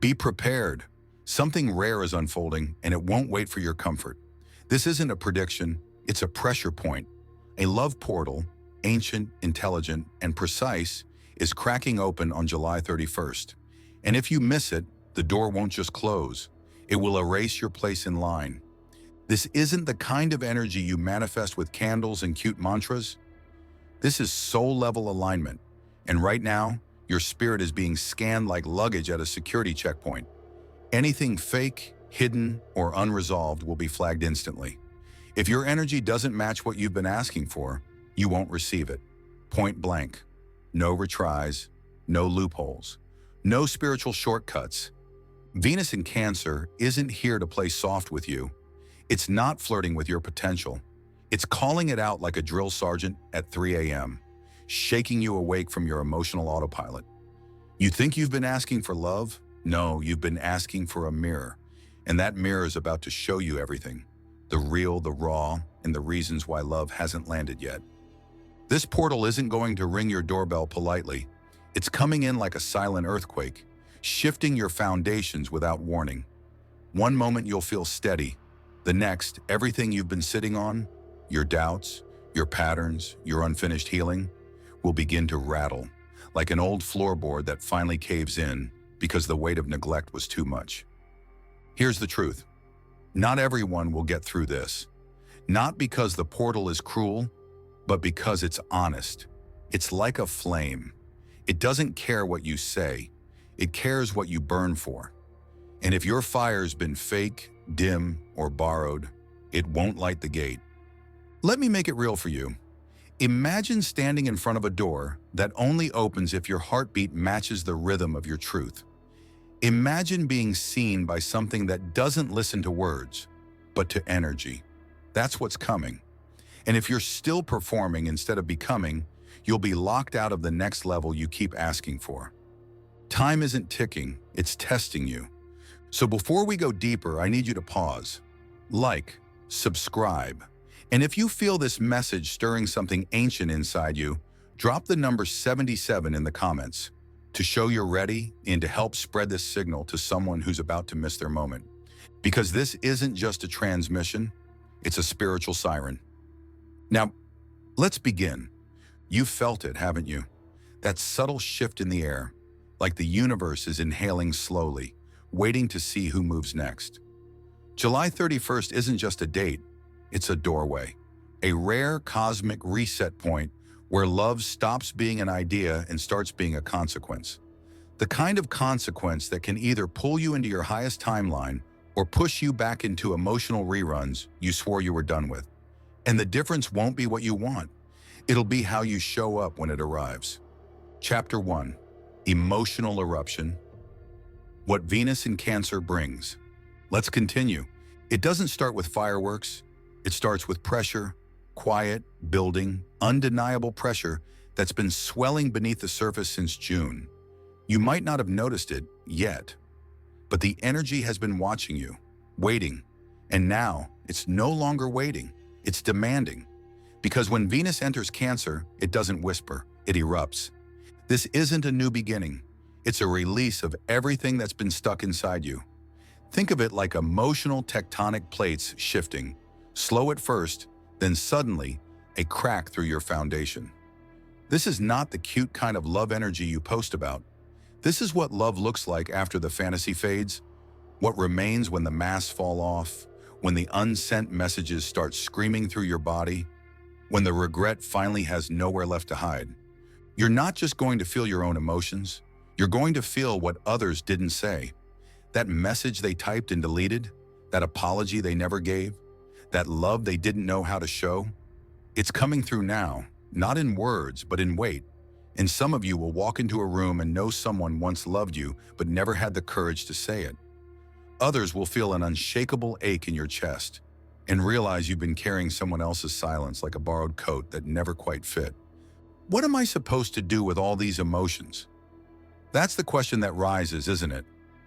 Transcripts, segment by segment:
Be prepared. Something rare is unfolding, and it won't wait for your comfort. This isn't a prediction, it's a pressure point. A love portal, ancient, intelligent, and precise, is cracking open on July 31st. And if you miss it, the door won't just close. It will erase your place in line. This isn't the kind of energy you manifest with candles and cute mantras. This is soul-level alignment. And right now, your spirit is being scanned like luggage at a security checkpoint. Anything fake, hidden, or unresolved will be flagged instantly. If your energy doesn't match what you've been asking for, you won't receive it. Point blank. No retries, no loopholes, no spiritual shortcuts. Venus in Cancer isn't here to play soft with you. It's not flirting with your potential. It's calling it out like a drill sergeant at 3 a.m., shaking you awake from your emotional autopilot. You think you've been asking for love? No, you've been asking for a mirror. And that mirror is about to show you everything. The real, the raw, and the reasons why love hasn't landed yet. This portal isn't going to ring your doorbell politely. It's coming in like a silent earthquake, shifting your foundations without warning. One moment you'll feel steady. The next, everything you've been sitting on, your doubts, your patterns, your unfinished healing, will begin to rattle, like an old floorboard that finally caves in because the weight of neglect was too much. Here's the truth. Not everyone will get through this. Not because the portal is cruel, but because it's honest. It's like a flame. It doesn't care what you say. It cares what you burn for. And if your fire's been fake, dim, or borrowed, it won't light the gate. Let me make it real for you. Imagine standing in front of a door that only opens if your heartbeat matches the rhythm of your truth. Imagine being seen by something that doesn't listen to words, but to energy. That's what's coming. And if you're still performing instead of becoming, you'll be locked out of the next level you keep asking for. Time isn't ticking, it's testing you. So before we go deeper, I need you to pause. Like, subscribe. And if you feel this message stirring something ancient inside you, drop the number 77 in the comments to show you're ready and to help spread this signal to someone who's about to miss their moment. Because this isn't just a transmission, it's a spiritual siren. Now, let's begin. You've felt it, haven't you? That subtle shift in the air, like the universe is inhaling slowly, waiting to see who moves next. July 31st isn't just a date, it's a doorway, a rare cosmic reset point where love stops being an idea and starts being a consequence. The kind of consequence that can either pull you into your highest timeline or push you back into emotional reruns you swore you were done with. And the difference won't be what you want. It'll be how you show up when it arrives. Chapter 1. Emotional Eruption. What Venus in Cancer brings. Let's continue. It doesn't start with fireworks. It starts with pressure, quiet, building, undeniable pressure that's been swelling beneath the surface since June. You might not have noticed it yet, but the energy has been watching you, waiting, and now it's no longer waiting, it's demanding. Because when Venus enters Cancer, it doesn't whisper, it erupts. This isn't a new beginning, it's a release of everything that's been stuck inside you. Think of it like emotional tectonic plates shifting, slow at first, then suddenly, a crack through your foundation. This is not the cute kind of love energy you post about. This is what love looks like after the fantasy fades, what remains when the masks fall off, when the unsent messages start screaming through your body, when the regret finally has nowhere left to hide. You're not just going to feel your own emotions, you're going to feel what others didn't say. That message they typed and deleted, that apology they never gave, that love they didn't know how to show. It's coming through now, not in words, but in weight. And some of you will walk into a room and know someone once loved you, but never had the courage to say it. Others will feel an unshakable ache in your chest and realize you've been carrying someone else's silence like a borrowed coat that never quite fit. What am I supposed to do with all these emotions? That's the question that rises, isn't it?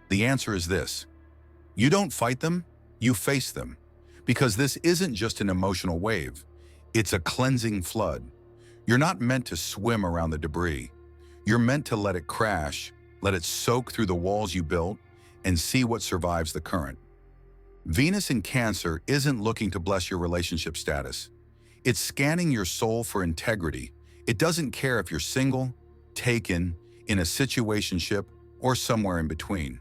The answer is this. You don't fight them, you face them. Because this isn't just an emotional wave, it's a cleansing flood. You're not meant to swim around the debris. You're meant to let it crash, let it soak through the walls you built, and see what survives the current. Venus in Cancer isn't looking to bless your relationship status. It's scanning your soul for integrity. It doesn't care if you're single, taken, in a situationship, or somewhere in between.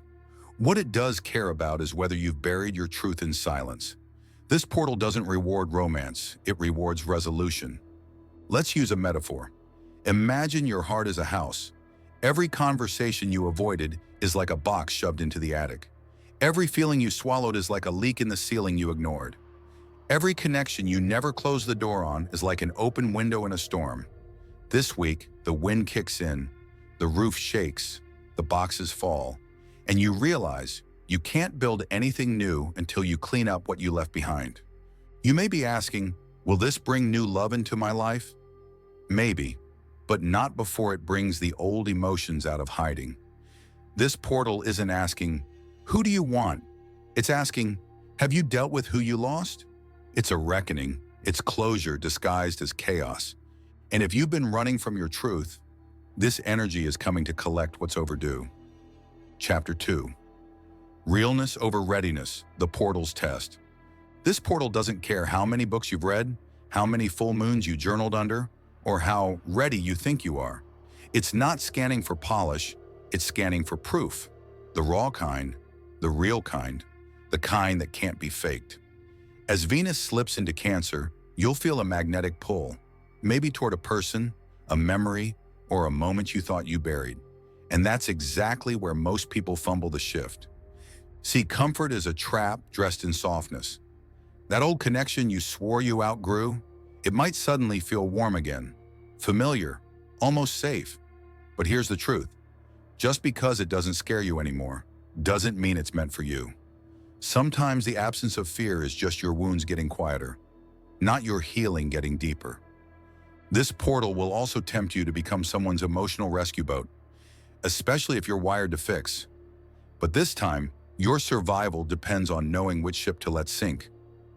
What it does care about is whether you've buried your truth in silence. This portal doesn't reward romance, it rewards resolution. Let's use a metaphor. Imagine your heart is a house. Every conversation you avoided is like a box shoved into the attic. Every feeling you swallowed is like a leak in the ceiling you ignored. Every connection you never closed the door on is like an open window in a storm. This week, the wind kicks in, the roof shakes, the boxes fall, and you realize you can't build anything new until you clean up what you left behind. You may be asking, will this bring new love into my life? Maybe, but not before it brings the old emotions out of hiding. This portal isn't asking, who do you want? It's asking, have you dealt with who you lost? It's a reckoning, it's closure disguised as chaos. And if you've been running from your truth, this energy is coming to collect what's overdue. Chapter 2. Realness over readiness, the portal's test. This portal doesn't care how many books you've read, how many full moons you journaled under, or how ready you think you are. It's not scanning for polish, it's scanning for proof. The raw kind, the real kind, the kind that can't be faked. As Venus slips into Cancer, you'll feel a magnetic pull, maybe toward a person, a memory, or a moment you thought you buried. And that's exactly where most people fumble the shift. See, comfort is a trap dressed in softness. That old connection you swore you outgrew, it might suddenly feel warm again, familiar, almost safe. But here's the truth. Just because it doesn't scare you anymore, doesn't mean it's meant for you. Sometimes the absence of fear is just your wounds getting quieter, not your healing getting deeper. This portal will also tempt you to become someone's emotional rescue boat, especially if you're wired to fix. But this time, your survival depends on knowing which ship to let sink.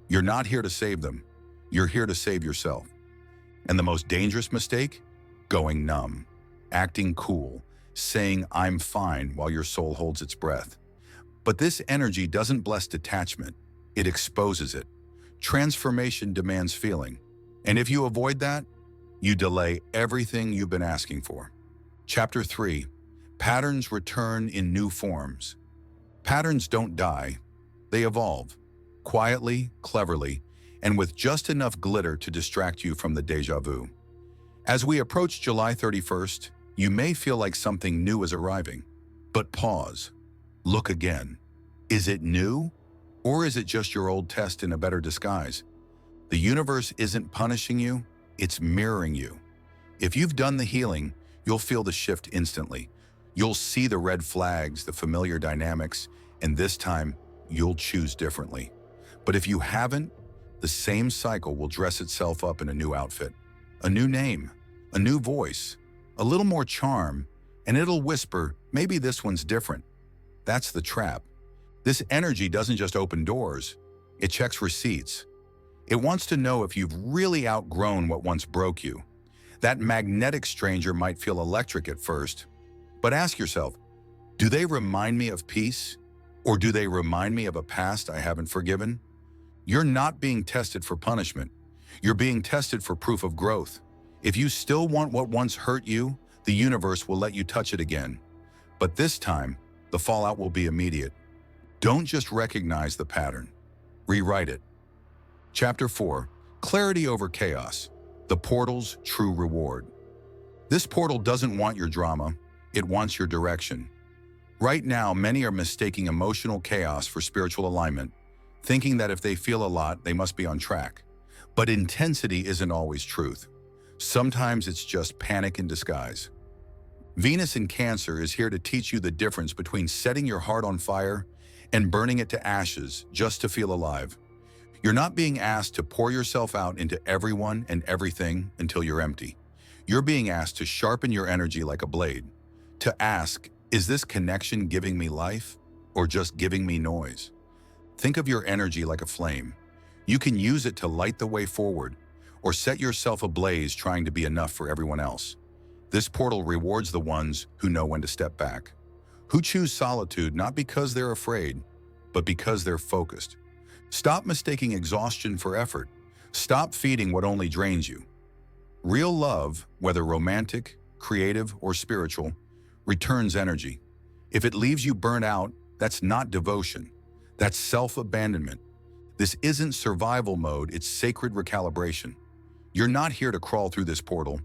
You're not here to save them. You're here to save yourself. And the most dangerous mistake? Going numb, acting cool, saying I'm fine while your soul holds its breath. But this energy doesn't bless detachment. It exposes it. Transformation demands feeling. And if you avoid that, you delay everything you've been asking for. Chapter 3. Patterns return in new forms. Patterns don't die. They evolve. Quietly, cleverly, and with just enough glitter to distract you from the déjà vu. As we approach July 31st, you may feel like something new is arriving. But pause. Look again. Is it new? Or is it just your old test in a better disguise? The universe isn't punishing you, it's mirroring you. If you've done the healing, you'll feel the shift instantly. You'll see the red flags, the familiar dynamics, and this time, you'll choose differently. But if you haven't, the same cycle will dress itself up in a new outfit, a new name, a new voice, a little more charm, and it'll whisper, maybe this one's different. That's the trap. This energy doesn't just open doors, it checks receipts. It wants to know if you've really outgrown what once broke you. That magnetic stranger might feel electric at first, but ask yourself, do they remind me of peace? Or do they remind me of a past I haven't forgiven? You're not being tested for punishment. You're being tested for proof of growth. If you still want what once hurt you, the universe will let you touch it again. But this time, the fallout will be immediate. Don't just recognize the pattern. Rewrite it. Chapter 4. Clarity over chaos. The portal's true reward. This portal doesn't want your drama. It wants your direction. Right now, many are mistaking emotional chaos for spiritual alignment, thinking that if they feel a lot, they must be on track. But intensity isn't always truth. Sometimes it's just panic in disguise. Venus in Cancer is here to teach you the difference between setting your heart on fire and burning it to ashes just to feel alive. You're not being asked to pour yourself out into everyone and everything until you're empty. You're being asked to sharpen your energy like a blade, to ask, is this connection giving me life or just giving me noise? Think of your energy like a flame. You can use it to light the way forward or set yourself ablaze trying to be enough for everyone else. This portal rewards the ones who know when to step back, who choose solitude not because they're afraid, but because they're focused. Stop mistaking exhaustion for effort. Stop feeding what only drains you. Real love, whether romantic, creative, or spiritual, returns energy. If it leaves you burnt out, that's not devotion. That's self-abandonment. This isn't survival mode, it's sacred recalibration. You're not here to crawl through this portal.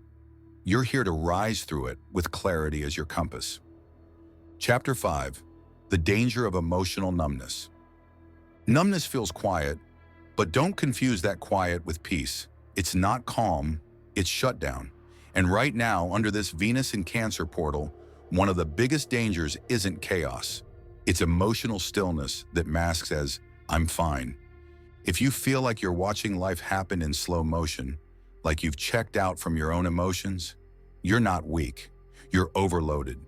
You're here to rise through it with clarity as your compass. Chapter 5. The danger of emotional numbness. Numbness feels quiet, but don't confuse that quiet with peace. It's not calm, it's shutdown. And right now, under this Venus in Cancer portal, one of the biggest dangers isn't chaos. It's emotional stillness that masks as, "I'm fine." If you feel like you're watching life happen in slow motion, like you've checked out from your own emotions, you're not weak. You're overloaded.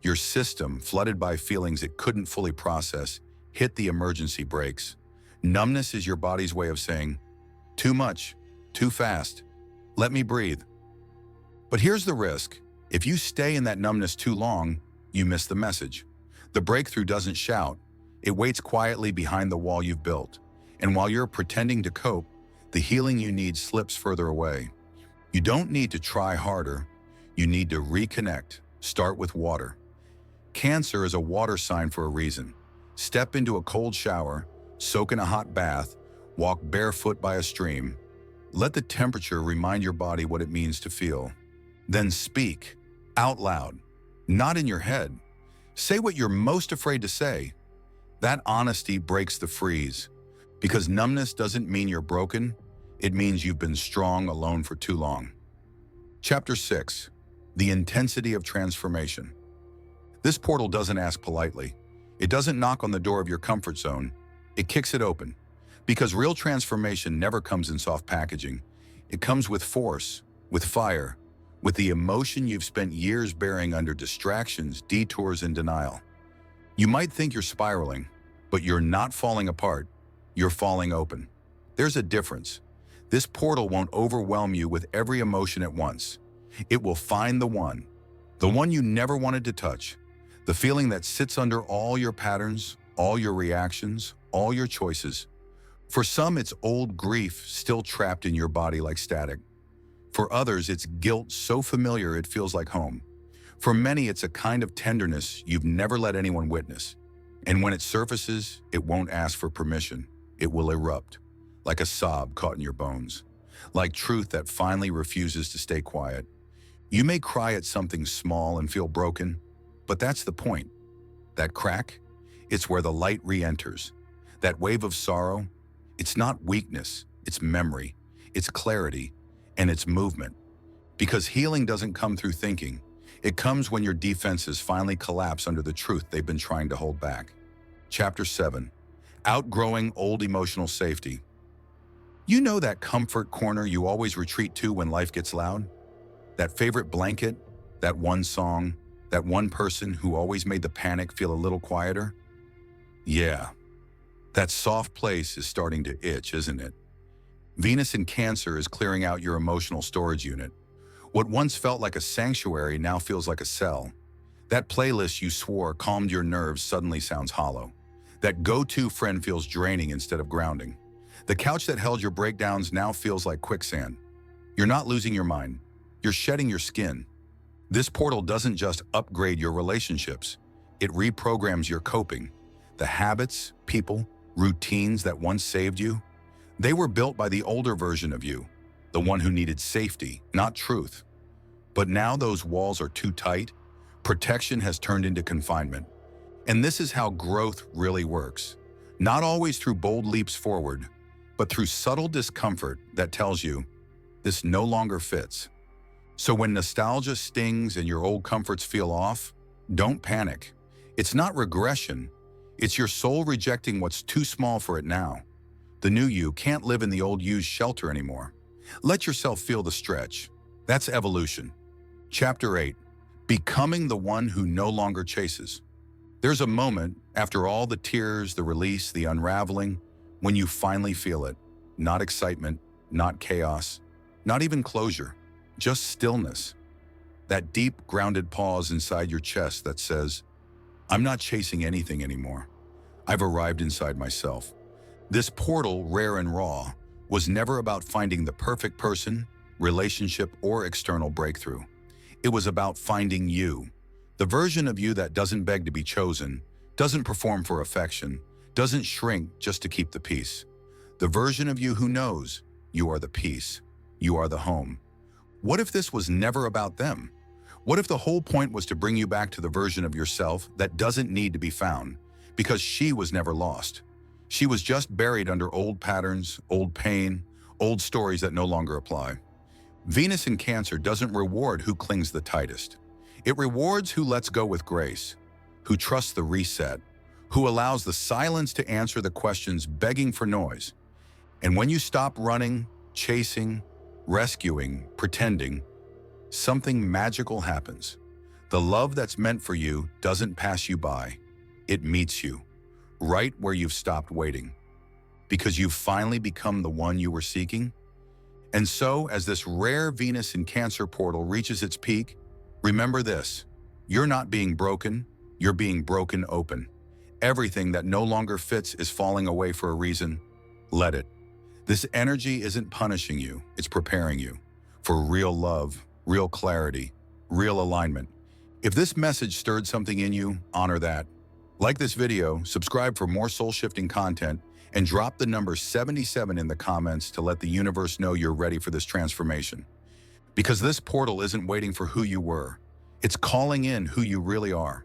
Your system, flooded by feelings it couldn't fully process, hit the emergency brakes. Numbness is your body's way of saying, "Too much, too fast, let me breathe." But here's the risk. If you stay in that numbness too long, you miss the message. The breakthrough doesn't shout. It waits quietly behind the wall you've built. And while you're pretending to cope, the healing you need slips further away. You don't need to try harder. You need to reconnect. Start with water. Cancer is a water sign for a reason. Step into a cold shower, soak in a hot bath, walk barefoot by a stream. Let the temperature remind your body what it means to feel. Then speak, out loud, not in your head. Say what you're most afraid to say. That honesty breaks the freeze. Because numbness doesn't mean you're broken, it means you've been strong alone for too long. Chapter 6. The intensity of transformation. This portal doesn't ask politely. It doesn't knock on the door of your comfort zone. It kicks it open. Because real transformation never comes in soft packaging. It comes with force, with fire, with the emotion you've spent years bearing under distractions, detours, and denial. You might think you're spiraling, but you're not falling apart. You're falling open. There's a difference. This portal won't overwhelm you with every emotion at once. It will find the one you never wanted to touch, the feeling that sits under all your patterns, all your reactions, all your choices. For some, it's old grief still trapped in your body like static. For others, it's guilt so familiar it feels like home. For many, it's a kind of tenderness you've never let anyone witness. And when it surfaces, it won't ask for permission. It will erupt, like a sob caught in your bones, like truth that finally refuses to stay quiet. You may cry at something small and feel broken, but that's the point. That crack, it's where the light re-enters. That wave of sorrow, it's not weakness, it's memory, it's clarity, and it's movement. Because healing doesn't come through thinking. It comes when your defenses finally collapse under the truth they've been trying to hold back. Chapter 7. Outgrowing old emotional safety. You know that comfort corner you always retreat to when life gets loud? That favorite blanket, that one song, that one person who always made the panic feel a little quieter? Yeah, that soft place is starting to itch, isn't it? Venus in Cancer is clearing out your emotional storage unit. What once felt like a sanctuary now feels like a cell. That playlist you swore calmed your nerves suddenly sounds hollow. That go-to friend feels draining instead of grounding. The couch that held your breakdowns now feels like quicksand. You're not losing your mind. You're shedding your skin. This portal doesn't just upgrade your relationships. It reprograms your coping. The habits, people, routines that once saved you, they were built by the older version of you, the one who needed safety, not truth. But now those walls are too tight. Protection has turned into confinement. And this is how growth really works. Not always through bold leaps forward, but through subtle discomfort that tells you, this no longer fits. So when nostalgia stings and your old comforts feel off, don't panic. It's not regression. It's your soul rejecting what's too small for it now. The new you can't live in the old you's shelter anymore. Let yourself feel the stretch. That's evolution. Chapter 8. Becoming the one who no longer chases. There's a moment, after all the tears, the release, the unraveling, when you finally feel it. Not excitement, not chaos, not even closure, just stillness. That deep, grounded pause inside your chest that says, I'm not chasing anything anymore. I've arrived inside myself. This portal, rare and raw, was never about finding the perfect person, relationship, or external breakthrough. It was about finding you, the version of you that doesn't beg to be chosen, doesn't perform for affection, doesn't shrink just to keep the peace. The version of you who knows you are the peace, you are the home. What if this was never about them? What if the whole point was to bring you back to the version of yourself that doesn't need to be found, because she was never lost? She was just buried under old patterns, old pain, old stories that no longer apply. Venus in Cancer doesn't reward who clings the tightest. It rewards who lets go with grace, who trusts the reset, who allows the silence to answer the questions begging for noise. And when you stop running, chasing, rescuing, pretending, something magical happens. The love that's meant for you doesn't pass you by. It meets you, right where you've stopped waiting, because you've finally become the one you were seeking. And so, as this rare Venus in Cancer portal reaches its peak, remember this: you're not being broken, you're being broken open. Everything that no longer fits is falling away for a reason. Let it. This energy isn't punishing you, it's preparing you for real love, real clarity, real alignment. If this message stirred something in you, honor that. Like this video, subscribe for more soul-shifting content, and drop the number 77 in the comments to let the universe know you're ready for this transformation. Because this portal isn't waiting for who you were, it's calling in who you really are.